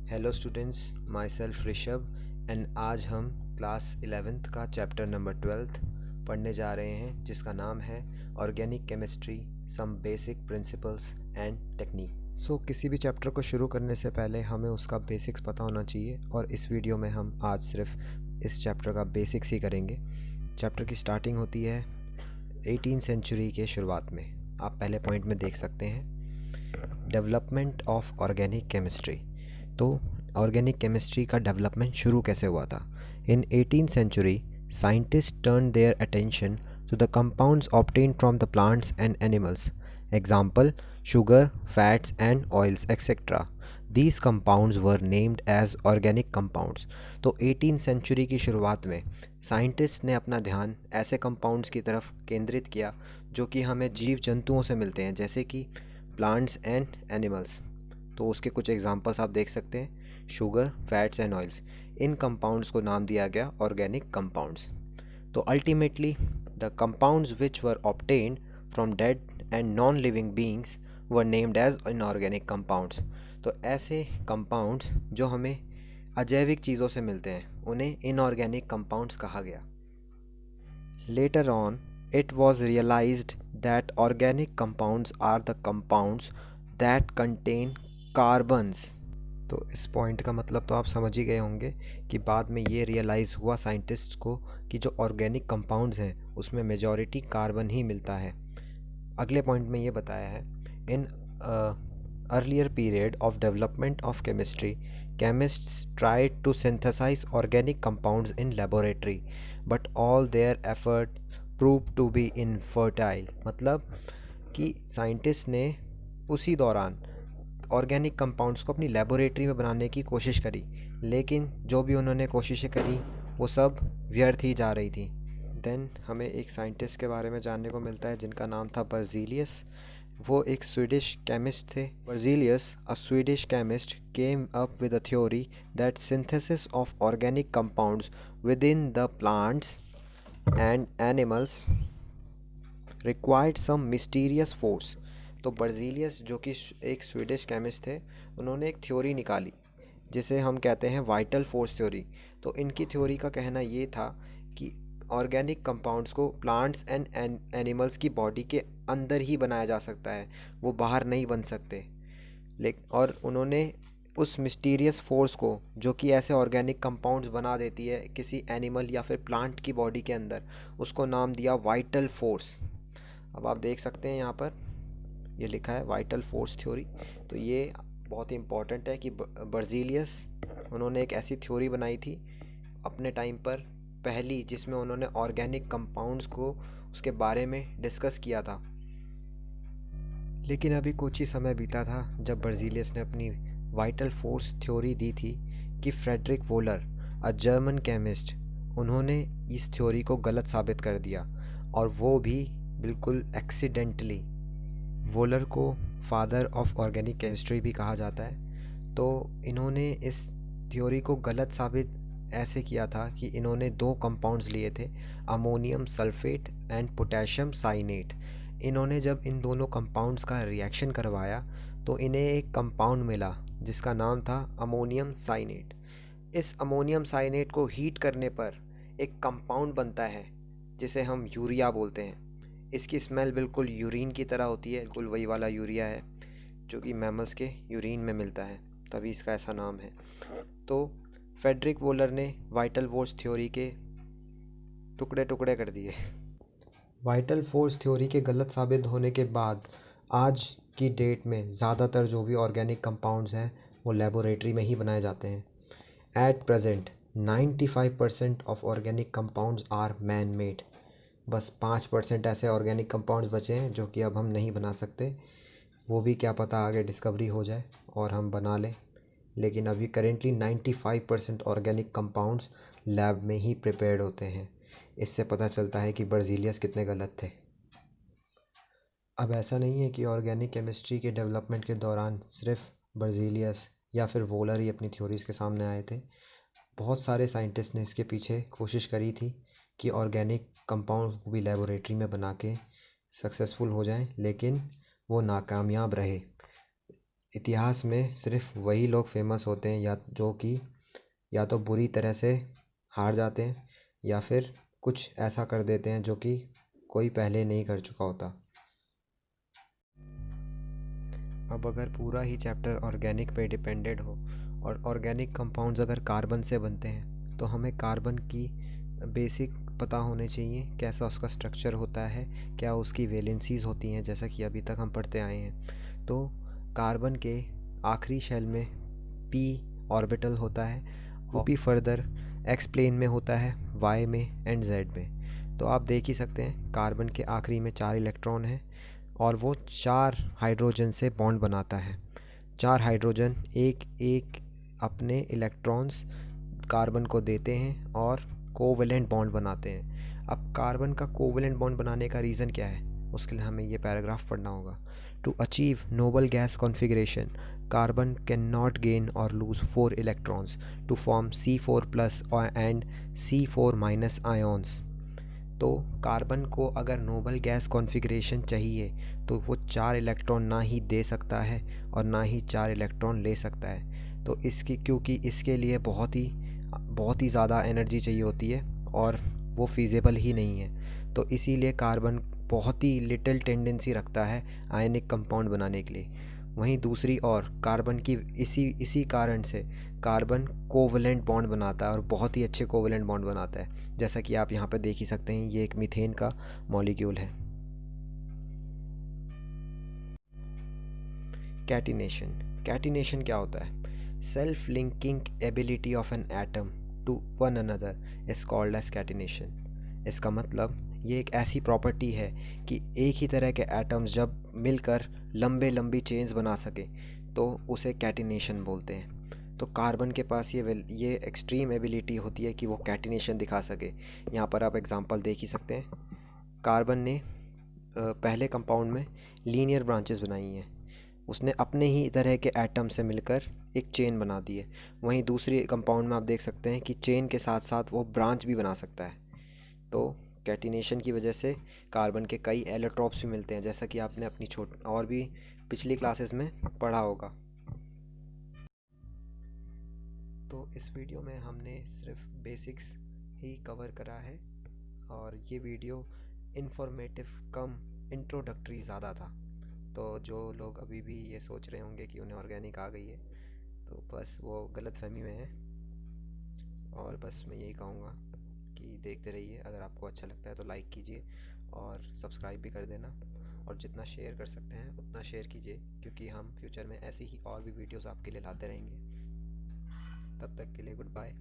Hello students, my self Rishabh and आज हम class 11th का चैप्टर नंबर 12th पढ़ने जा रहे हैं जिसका नाम है organic chemistry some basic principles and technique. किसी भी चैप्टर को शुरू करने से पहले हमें उसका बेसिक्स पता होना चाहिए और इस वीडियो में हम आज सिर्फ इस चैप्टर का बेसिक्स ही करेंगे। चैप्टर की स्टार्टिंग होती है 18th सेंचुरी के शुरुआत में। आप पहले पॉइंट में देख सकते हैं डेवलपमेंट ऑफ ऑर्गेनिक केमिस्ट्री। तो ऑर्गेनिक केमिस्ट्री का डेवलपमेंट शुरू कैसे हुआ था? In 18th century scientist turn their attention to the compounds obtained from the plants and animals, example sugar, fats and oils etc. These compounds were named as organic compounds। तो 18th century की शुरुआत में scientist ने अपना ध्यान ऐसे compounds की तरफ केंद्रित किया जो कि हमें जीव जंतुओं से मिलते हैं, जैसे कि प्लांट्स एंड एनिमल्स। तो उसके कुछ एग्जांपल्स आप देख सकते हैं, शुगर, फैट्स एंड ऑयल्स। इन कंपाउंड्स को नाम दिया गया ऑर्गेनिक कंपाउंड्स। तो ultimately the compounds which were obtained from dead and non living beings were named as inorganic compounds. तो ऐसे कंपाउंड्स जो हमें अजैविक चीज़ों से मिलते हैं उन्हें इनऑर्गेनिक कंपाउंड्स कहा गया। Later on it was realized that organic compounds are the compounds that contain carbons। तो इस पॉइंट का मतलब तो आप समझ ही गए होंगे कि बाद में ये रियलाइज़ हुआ साइंटिस्ट्स को कि जो ऑर्गेनिक कंपाउंड्स हैं उसमें मेजॉरिटी कार्बन ही मिलता है। अगले पॉइंट में ये बताया है, in earlier period of development of chemistry chemists tried to synthesize organic compounds in laboratory but all their effort proved to be infertile। मतलब कि साइंटिस्ट ने उसी दौरान ऑर्गेनिक कंपाउंड्स को अपनी लेबोरेटरी में बनाने की कोशिश करी, लेकिन जो भी उन्होंने कोशिशें करी वो सब व्यर्थ ही जा रही थी। देन हमें एक साइंटिस्ट के बारे में जानने को मिलता है जिनका नाम था बर्जीलियस। वो एक स्वीडिश केमिस्ट थे। Berzelius, a Swedish chemist, came up with a theory that synthesis of organic compounds within the plants and animals required some mysterious force. तो बर्जीलियस जो कि एक स्वीडिश केमिस्ट थे, उन्होंने एक थ्योरी निकाली जिसे हम कहते हैं वाइटल फोर्स थ्योरी। तो इनकी थ्योरी का कहना ये था कि ऑर्गेनिक कंपाउंड्स को प्लांट्स एंड एनिमल्स की बॉडी के अंदर ही बनाया जा सकता है, वो बाहर नहीं बन सकते। और उन्होंने उस मिस्टीरियस फोर्स को जो कि ऐसे ऑर्गेनिक कंपाउंड्स बना देती है किसी एनिमल या फिर प्लांट की बॉडी के अंदर, उसको नाम दिया वाइटल फोर्स। अब आप देख सकते हैं यहाँ पर ये लिखा है वाइटल फोर्स थ्योरी। तो ये बहुत ही इम्पॉर्टेंट है कि बर्जीलियस उन्होंने एक ऐसी थ्योरी बनाई थी अपने टाइम पर, पहली, जिसमें उन्होंने ऑर्गेनिक कंपाउंड्स को उसके बारे में डिस्कस किया था। लेकिन अभी कुछ ही समय बीता था जब बर्जीलियस ने अपनी वाइटल फोर्स थ्योरी दी थी कि Friedrich Wohler, a German chemist, उन्होंने इस थ्योरी को गलत साबित कर दिया, और वो भी बिल्कुल एक्सीडेंटली। वोलर को फादर ऑफ ऑर्गेनिक केमिस्ट्री भी कहा जाता है। तो इन्होंने इस थ्योरी को गलत साबित ऐसे किया था कि इन्होंने दो कंपाउंड्स लिए थे, ammonium sulphate and potassium cyanate. इन्होंने जब इन दोनों कंपाउंड्स का रिएक्शन करवाया तो इन्हें एक कंपाउंड मिला जिसका नाम था अमोनियम साइनेट। इस अमोनियम साइनेट को हीट करने पर एक कंपाउंड बनता है जिसे हम यूरिया बोलते हैं। इसकी स्मेल बिल्कुल यूरिन की तरह होती है, बिल्कुल वही वाला यूरिया है जो कि मैमल्स के यूरिन में मिलता है, तभी इसका ऐसा नाम है। तो फ्रेडरिक वोलर ने वाइटल फोर्स थ्योरी के टुकड़े टुकड़े कर दिए। वाइटल फोर्स थ्योरी के गलत साबित होने के बाद आज की डेट में ज़्यादातर जो भी ऑर्गेनिक कंपाउंड्स हैं वो लेबोरेटरी में ही बनाए जाते हैं। At present 95% of organic compounds are man made. बस 5% ऐसे ऑर्गेनिक कंपाउंड्स बचे हैं जो कि अब हम नहीं बना सकते। वो भी क्या पता आगे डिस्कवरी हो जाए और हम बना लें, लेकिन अभी करेंटली 95% ऑर्गेनिक कंपाउंड्स लैब में ही प्रिपेयर्ड होते हैं। इससे पता चलता है कि बर्जीलियस कितने गलत थे। अब ऐसा नहीं है कि ऑर्गेनिक केमिस्ट्री के डेवलपमेंट के दौरान सिर्फ बर्जीलियस या फिर वोलर ही अपनी थ्योरीज़ के सामने आए थे। बहुत सारे साइंटिस्ट ने इसके पीछे कोशिश करी थी कि ऑर्गेनिक कंपाउंड को भी लेबोरेटरी में बना के सक्सेसफुल हो जाएं, लेकिन वो नाकामयाब रहे। इतिहास में सिर्फ वही लोग फेमस होते हैं या तो बुरी तरह से हार जाते हैं या फिर कुछ ऐसा कर देते हैं जो कि कोई पहले नहीं कर चुका होता। अब अगर पूरा ही चैप्टर ऑर्गेनिक पे डिपेंडेड हो और ऑर्गेनिक कंपाउंड्स अगर कार्बन से बनते हैं तो हमें कार्बन की बेसिक पता होने चाहिए, कैसा उसका स्ट्रक्चर होता है, क्या उसकी वैलेंसीज होती हैं जैसा कि अभी तक हम पढ़ते आए हैं। तो कार्बन के आखिरी शेल में p ऑर्बिटल होता है और p फर्दर x प्लेन में होता है, y में एंड z में। तो आप देख ही सकते हैं कार्बन के आखिरी में 4 इलेक्ट्रॉन हैं और वो 4 हाइड्रोजन से बॉन्ड बनाता है। 4 हाइड्रोजन एक एक अपने इलेक्ट्रॉन्स कार्बन को देते हैं और कोवेलेंट बॉन्ड बनाते हैं। अब कार्बन का कोवेलेंट बॉन्ड बनाने का रीज़न क्या है, उसके लिए हमें ये पैराग्राफ पढ़ना होगा। To achieve noble gas configuration, carbon can not gain और lose 4 electrons to form C4+ and C4- ions. तो कार्बन को अगर नोबल गैस कॉन्फ़िगरेशन चाहिए तो वो 4 इलेक्ट्रॉन ना ही दे सकता है और ना ही 4 इलेक्ट्रॉन ले सकता है। तो क्योंकि इसके लिए बहुत ही ज़्यादा एनर्जी चाहिए होती है और वो फिज़ेबल ही नहीं है। तो इसीलिए कार्बन बहुत ही लिटिल टेंडेंसी रखता है आयनिक कंपाउंड बनाने के लिए। वहीं दूसरी ओर कार्बन की इसी कारण से कार्बन कोवलेंट बॉन्ड बनाता है और बहुत ही अच्छे कोवलेंट बॉन्ड बनाता है, जैसा कि आप यहाँ पर देख ही सकते हैं। ये एक मीथेन का मॉलिक्यूल है। कैटिनेशन क्या होता है? Self linking ability of an atom to one another is called as catenation. इसका मतलब ये एक ऐसी प्रॉपर्टी है कि एक ही तरह के एटम्स जब मिलकर लंबी चेन्स बना सके तो उसे कैटिनेशन बोलते हैं। तो कार्बन के पास ये एक्सट्रीम एबिलिटी होती है कि वो कैटिनेशन दिखा सके। यहाँ पर आप एग्जांपल देख ही सकते हैं। कार्बन ने पहले कंपाउंड में लीनियर ब्रांचेस बनाई हैं, उसने अपने ही तरह के एटम से मिलकर एक चेन बना दी है। वहीं दूसरी कंपाउंड में आप देख सकते हैं कि चेन के साथ साथ वो ब्रांच भी बना सकता है। तो कैटिनेशन की वजह से कार्बन के कई एलोट्रॉप्स भी मिलते हैं, जैसा कि आपने अपनी और भी पिछली क्लासेस में पढ़ा होगा। तो इस वीडियो में हमने सिर्फ बेसिक्स ही कवर करा है और ये वीडियो इन्फॉर्मेटिव कम इंट्रोडक्टरी ज़्यादा था। तो जो लोग अभी भी ये सोच रहे होंगे कि उन्हें ऑर्गेनिक आ गई है तो बस वो गलतफहमी में है। और बस मैं यही कहूँगा कि देखते रहिए। अगर आपको अच्छा लगता है तो लाइक कीजिए और सब्सक्राइब भी कर देना, और जितना शेयर कर सकते हैं उतना शेयर कीजिए, क्योंकि हम फ्यूचर में ऐसी ही और भी वीडियोस आपके लिए लाते रहेंगे। तब तक के लिए गुड बाय।